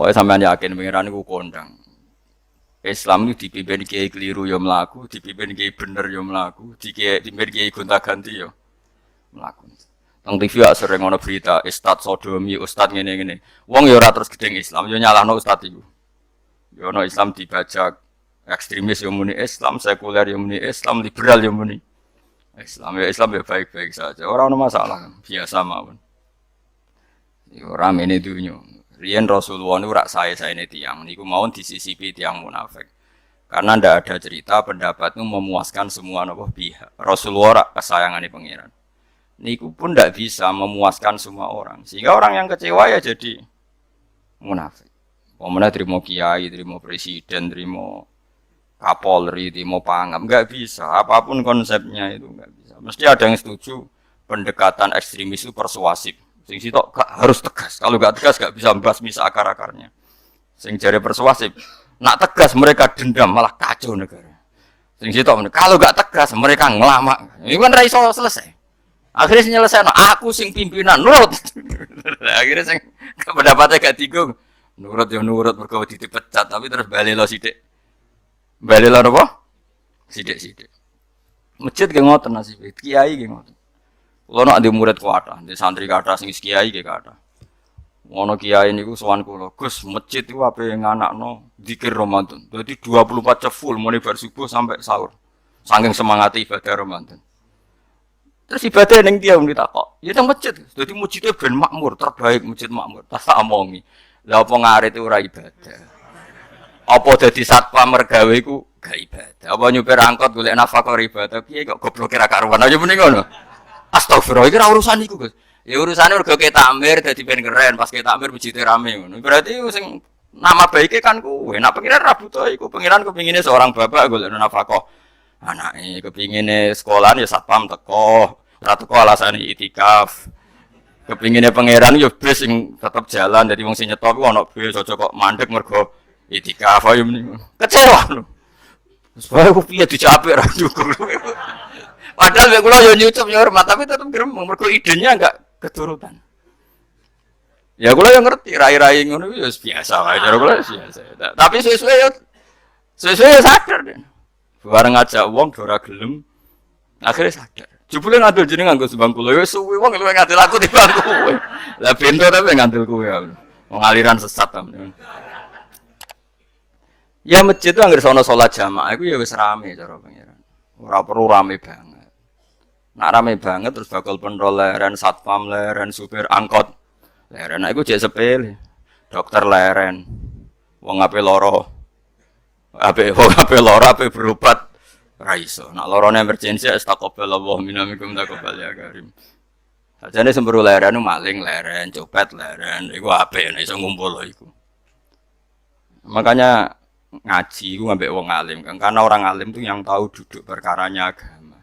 Pokoknya sampean yakin pengiran iku kondang. Islam itu dipimpin kiai keliru ya mlaku, dipimpin kiai bener ya mlaku, dipimpin kiai gonta-ganti ya mlaku. Teng TV ya sering ana berita ustaz sodomi, ustaz ngene-ngene. Wong ya ora terus gedeng Islam, ya nyalahno ustaz iku. Ya ana Islam dibajak, ekstremis ya muni Islam, sekuler ya muni Islam, liberal ya muni Islam. Ya Islam ya baik-baik saja. Ora ana masalah, biasa mawon. Ya ora mene dunya. Riyen Rasulullah niku rak sae-saene tiyang niku mawon disisipi tiyang munafik. Karena ndak ada cerita pendapat itu memuaskan semua napa pihak. Rasulullah rak kesayangane pangeran. Niku pun ndak bisa memuaskan semua orang. Sehingga orang yang kecewa ya jadi munafik. Pemene terima kiai, terima presiden, terima kapolri, terima pangam, enggak bisa. Apapun konsepnya itu enggak bisa. Mesti ada yang setuju pendekatan ekstremis itu persuasif. Sing sitok harus tegas. Kalau enggak tegas enggak bisa membasmi akar-akarnya. Sing jare persuasif, nak tegas mereka dendam malah kacau negara. Sing sitok kalau enggak tegas mereka ngelamak. Ini kan ra iso selesai. Akhirnya nyelesaikan aku sing pimpinan nurut. Akhirnya sing pendapatnya gak tiga. Nurut ya nurut mergo dipecat tapi terus bali lo sithik. Bali lo apa? Sithik-sithik. Masjid ge ngoten nasibe, kiai ge ngoten. Kulo nek ndek murid kuwatah, ndek santri kathah sing kiai ge kathah. Ngono kiai niku sowan kula, Gus, masjid iku ape nganakno zikir Ramadan. Dadi 24 jam full mulai bar subuh sampai sahur. Saking semangat ibadah Ramadan. Terus ibadah ning dia ditakok. Ya nang masjid. Dadi masjidnya ben makmur, terbaik masjid makmur. Tas tak omongi. Lah apa ngarit itu ora ibadah. Apa dadi satpam mergawe iku gak ibadah. Apa nyupir angkot golek nafkah ibadah. Piye kok goblok kira karuan aja mending ngono. Astagfirullah, iki ora urusan iku, Gus. Ya urusane mergo ke takmir dadi ben keren, pas ke takmir masjid rame ngono. Berarti sing nama baike kan kuwe. Nek pengiran ra butuh iku, pengiran kepingine seorang bapak golek nafkah anake, kepingine sekolahan ya satpam teko, ora teko alasane itikaf. Kepingine pangeran yo bis sing tetep jalan dadi wong sing nyetop ku ana bis aja kok mandek mergo itikaf ayo mending. Kecewa lho. Supaya ku piye dicapik ra cukup. Padahal mek kula yo nyucup yo hormat tapi tetep gremeng mergo idenya enggak keturutan. Ya kula yo ngerti rai-rai ngono yo biasa wae cara kula biasa. Tapi sesuai yo sadar deh. Bareng ngajak wong ora gelem akhirnya sadar. Jebule ngandel jeneng nganggo sembang kula wis suwi wong luwih ngandel aku timbang kowe. Lah bento tapi ngandel kowe aku. Wong aliran sesat ta. Ya masjid itu anggere sono salat jamaah iku ya wis rame cara pengiran. Ora perlu rame banget. Nak rame banget terus bakal penrol leren, satpam leren, supir angkot leren. Nah iku jek sepele. Dokter leren. Wong ape loro. Ape loro ape berobat. Raiso, nak lorone emergensi astagfirullah minamikum taqabbal ya karim. Sajane semburu leren maling leren, copet leren, iku apik nek iso ngumpul iku. Makanya ngaji iku ngambek wong alim kan, karena orang alim itu yang tahu duduk perkaranya agama.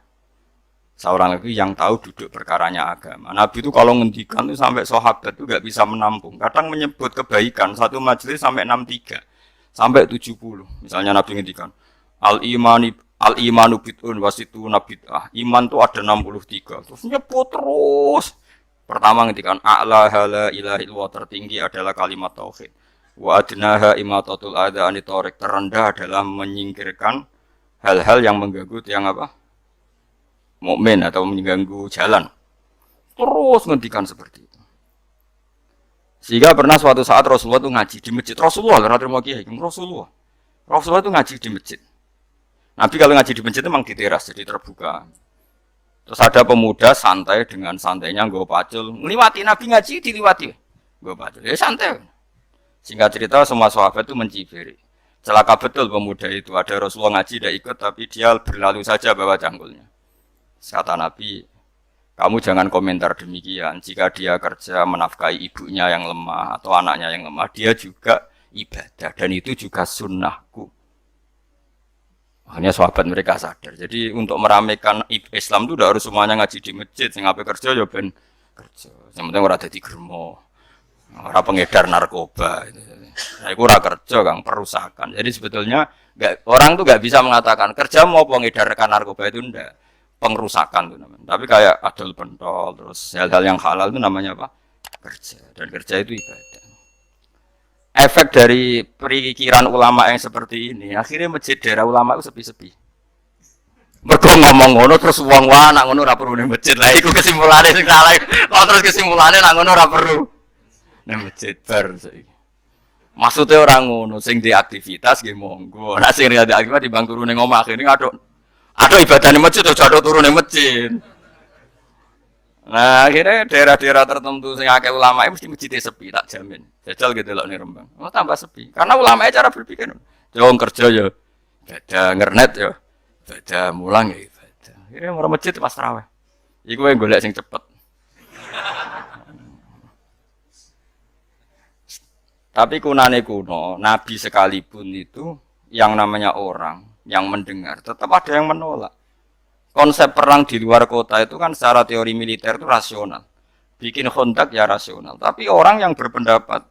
Seorang lagi yang tahu duduk perkaranya agama. Nabi itu kalau ngendikan itu sampai sahabat itu enggak bisa menampung. Kadang menyebut kebaikan satu majelis sampai 63, sampai 70. Misalnya Nabi ngendikan Al-imanu bid'un wasituna bid'ah. Iman itu ada 63. Terus nyebut terus. Pertama ngendikan a'la la ilaha illallah, tertinggi adalah kalimat tauhid. Wa adnaha imatatul adza anit thariq, terendah adalah menyingkirkan hal-hal yang mengganggu tiang apa? Mukmin atau mengganggu jalan. Terus ngendikan seperti itu. Sehingga pernah suatu saat Rasulullah itu ngaji di masjid. Rasulullah itu ngaji di masjid. Nabi kalau ngaji di masjid itu memang di teras, jadi terbuka. Terus ada pemuda santai dengan santainya nggo pacul, ngliwati Nabi ngaji diliwati. Nggo pacul. Ya santai. Singkat cerita semua sahabat itu mencibiri. Celaka betul pemuda itu. Ada Rasulullah ngaji tidak ikut tapi dia berlalu saja bawa cangkulnya. Kata Nabi, kamu jangan komentar demikian. Jika dia kerja menafkahi ibunya yang lemah atau anaknya yang lemah, dia juga ibadah dan itu juga sunnahku. Hanya sahabat mereka sadar. Jadi untuk meramaikan Islam itu tidak harus semuanya ngaji di masjid. Sing ape kerja ya ben kerja. Yang penting ora dadi germo. Ora pengedar narkoba. Nah, itu ora kerja Kang, perusakan. Jadi sebetulnya orang tuh enggak bisa mengatakan kerja mau pengedarkan narkoba itu ndak. Pengrusakan itu namanya. Tapi kayak adol pentol terus hal-hal yang halal itu namanya apa? Kerja. Dan kerja itu ibadah. efek dari perikiran ulama yang seperti ini, akhirnya masjid daerah ulama itu sepi-sepi. Mergo ngomong ngono terus wong wae nak ngono ora perlu ning masjid. Lah iku kesimpulane sing salah. Kok terus kesimpulane nak ngono ora perlu ning masjid bar saiki. Maksudnya orang ngono sing di aktivitas nggih monggo. Nek sing ada aktivitas di bang turu ning omah kene aduk. Aduk ibadah ning masjid aja aduk turu ning masjid. Nah, akhirnya daerah-daerah tertentu sing akeh ulama mesti masjidnya sepi, tak jamin. Jajal gitu loh ning Rembang. Oh, tambah sepi. Karena ulama cara berpikir. Wong kerja ya ibadah, ngernet ya ibadah, mulang ya ibadah. Akhirnya mau masjid pas tarawih. Iku yang golek sing cepet. Tapi kunane kuno, Nabi sekalipun itu yang namanya orang yang mendengar, tetap ada yang menolak. Konsep perang di luar kota itu kan secara teori militer itu rasional. Bikin kontak ya rasional. Tapi orang yang berpendapat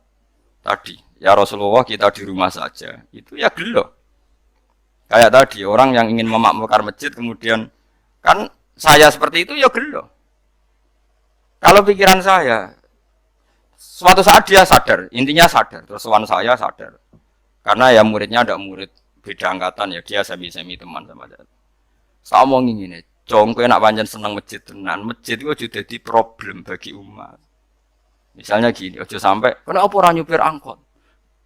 tadi, ya Rasulullah kita di rumah saja, itu ya gelo. Kayak tadi, orang yang ingin memakmurkan masjid kemudian, kan saya seperti itu ya gelo. Kalau pikiran saya, suatu saat dia sadar, intinya sadar, terus sowan saya sadar. Karena ya muridnya ada murid beda angkatan ya, dia semi-semi teman sama saya. Saya omongin gini, Cong, kowe nak pancen seneng masjid tenan, masjid itu aja dadi problem bagi umat. Misalnya gini, aja sampai, kenapa orang nyupir angkot?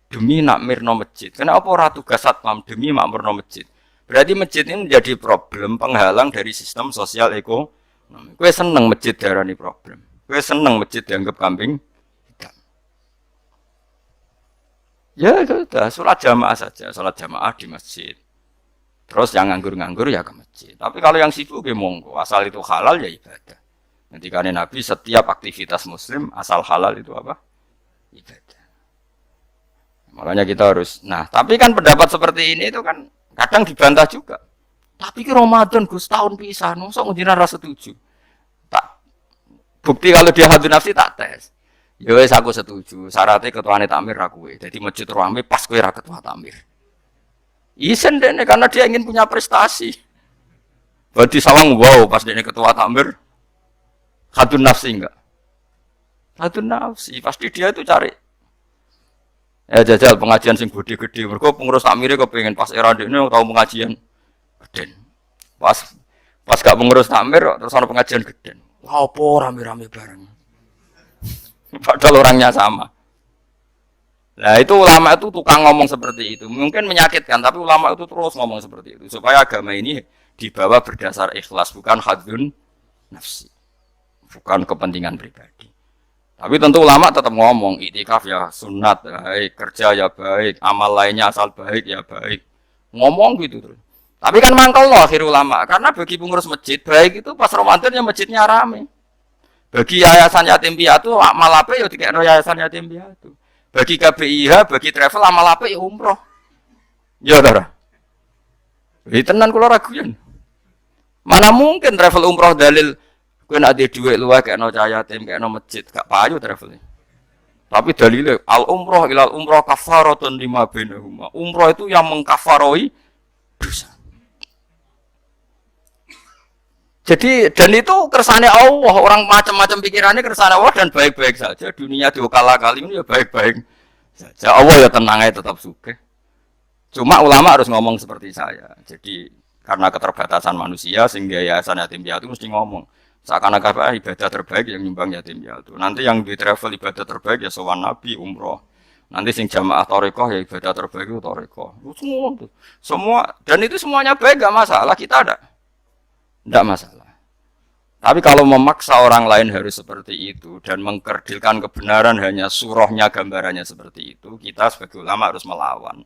Demi nak mirno masjid. Kenapa orang tugas satpam demi makmurno masjid? Berarti masjid ini menjadi problem penghalang dari sistem sosial ekonomi. Kowe seneng masjid darani problem. Kowe seneng masjid dianggap kambing hitam. Ya sudah, sholat jamaah saja, sholat jamaah di masjid. Terus yang nganggur-nganggur ya ke masjid. Tapi kalau yang sibuk ya monggo, asal itu halal ya ibadah. Nanti kan Nabi setiap aktivitas muslim asal halal itu apa? Ibadah. Makanya kita harus. Nah, tapi kan pendapat seperti ini itu kan kadang dibantah juga. Tapi ke Ramadan Gus tahun pisan, mosok ngendinan ra setuju. Tak bukti kalau dia hadu nafsi tak tes. Ya wis aku setuju. Syaratnya ketuane takmir ra kowe. Dadi masjid rame pas kowe ra ketua takmir. Isen dene karena dia ingin punya prestasi. Berarti sawang wow pas dene ketua takmir hadun nafsi enggak? Hadun nafsi pasti dia itu cari. Ya jajal pengajian sing gede-gede. Mergo pengurus takmire kepengin pas era dene tau pengajian geden. Pas gak pengurus takmir terus ana pengajian geden. Wah apa rame-rame bareng. Padahal orangnya sama. Nah itu ulama itu tukang ngomong seperti itu. Mungkin menyakitkan, tapi ulama itu terus ngomong seperti itu. Supaya agama ini dibawa berdasar ikhlas, bukan hadun nafsi. Bukan kepentingan pribadi. Tapi tentu ulama tetap ngomong, iktikaf ya sunat, baik, kerja ya baik, amal lainnya asal baik ya baik. Ngomong gitu terus. Tapi kan mangkel loh akhir ulama. Karena bagi pengurus masjid, baik itu pas Ramadan ya masjidnya rame. Bagi yayasan yatim piatu, amal apa ya dikira yayasan yatim piatu. Bagi KBIH, bagi travel amal apa ya umroh. Ya ora. Iki tenan kula raguyan. Mana mungkin travel umroh dalil kowe nek ade dhuwit luwih kekno cahaya yatim, kekno masjid, gak payu travel. Tapi dalile al umroh ilal umroh kafaratun lima bainahuma. Umroh itu yang mengkafaroi dosa. Jadi dan itu kersane Allah, orang macam-macam pikirannya kersane Allah dan baik-baik saja. Dunia diukala-kali ini ya baik-baik saja. Allah ya tenang aja tetap suka. Cuma ulama harus ngomong seperti saya. Jadi karena keterbatasan manusia sehingga yayasan yatim piatu mesti ngomong. Seakan-akan ibadah terbaik yang nyumbang yatim piatu. Nanti yang di travel ibadah terbaik ya sowan Nabi, umroh. Nanti sing jamaah thariqah ya ibadah terbaik itu thariqah. Semua dan itu semuanya baik gak masalah, kita ada. Tidak masalah. Tapi kalau memaksa orang lain harus seperti itu dan mengkerdilkan kebenaran hanya surahnya gambarannya seperti itu, kita sebagai ulama harus melawan.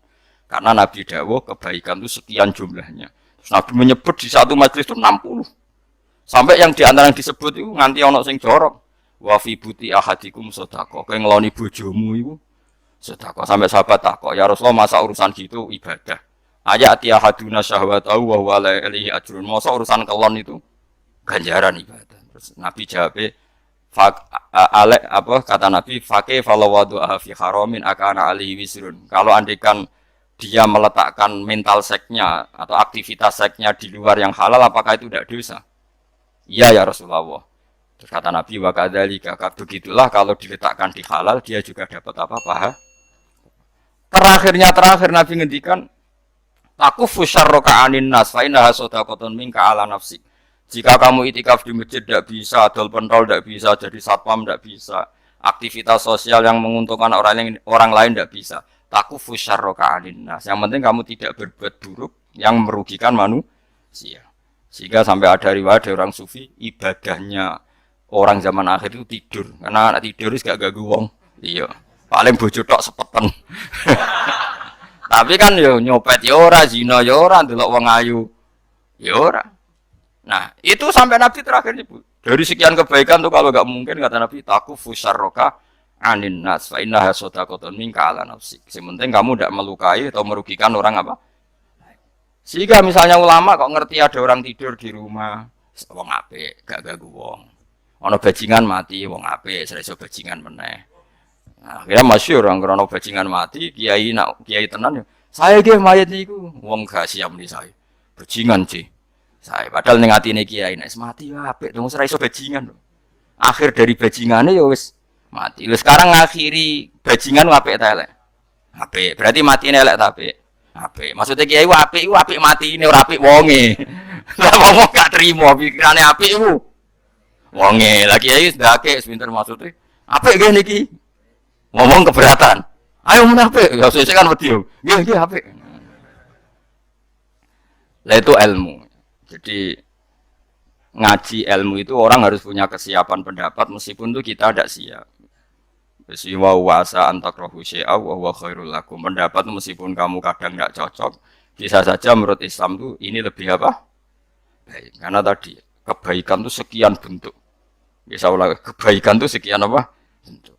Karena Nabi dawuh kebaikan itu sekian jumlahnya. Terus Nabi menyebut di satu majelis itu 60. Sampai yang diantara yang disebut itu nganti ono sing jorok. Wa fi buti ahadikum sedekah. Kowe ngeloni bojomu iku sedekah. Sampai sahabat takok, ya Rasulullah masa urusan gitu ibadah. Ayat ya haduna syahwatahu wa huwa la ilahi ajrun. Masa urusan kelon itu ganjaran ibadah. Terus Nabi jawab, kata Nabi, faqih falawadu fi haramin akana alihi wisrun. Kalau andikan dia meletakkan mental seknya atau aktivitas seknya di luar yang halal, apakah itu tidak dosa? Iya ya Rasulullah. Terus kata Nabi wa kadzalika, begitulah kalau diletakkan di halal dia juga dapat apa paha. terakhir Nabi ngendikan takufu syarraka anin nas fa innaha shadaqatun minka ala nafsi. Jika kamu itikaf di masjid tidak bisa, adol pentol tidak bisa, jadi satpam tidak bisa, aktivitas sosial yang menguntungkan orang lain tidak bisa. Takufu syarraka anin nas. Yang penting kamu tidak berbuat buruk yang merugikan manusia. Sehingga sampai ada riwayat dari orang sufi, ibadahnya orang zaman akhir itu tidur. Karena anak tidur itu gak ganggu wong. Iya. Paling bojo tok sepetan. Tapi kan yo nyopet yo ora, zina yo ora, ndelok wong ayu yo ora. Nah, itu sampai Nabi terakhir nyebut. Dari sekian kebaikan tuh kalau enggak mungkin kata Nabi takufu syarraka anin nas fa innaha shadaqatun minka ala nafsik. Sementing kamu tidak melukai atau merugikan orang apa? Sehingga misalnya ulama kok ngerti ada orang tidur di rumah, wong apik, gak ganggu wong. Ana bajingan mati, wong apik, iso bajingan meneh. Nah, akhirnya masyhur orang krono bajingan mati, kiai tenan ya. Saya nggih mayit niku, wong gak siap nih saya. Bajingan sih. Saya padahal ning atine kiai nek mati ya apik, wong ora iso bajingan lho. Akhir dari bajingane ya wis mati. Lha sekarang ngakhiri bajingan apik ta elek? Apik. Berarti matine elek ta apik? Apik. Maksudnya kiai apik iku apik matine ora apik wonge. Lah wong gak trimo pikirane apik iku. Wonge. Lah kiai ndake sebentar maksudnya apik nggih niki. Ngomong keberatan. Ayo mun apik. Ya sesuk kan wedi yo. Nggih apik. Lah itu ilmu. Jadi ngaji ilmu itu orang harus punya kesiapan pendapat meskipun itu kita tidak siap. Wa wasa antakrahu syai'a wa huwa khairul lakum. Pendapat meskipun kamu kadang tidak cocok, bisa saja menurut Islam itu ini lebih apa? Baik. Karena tadi kebaikan itu sekian bentuk. Bisa ulang kebaikan itu sekian apa? Bentuk.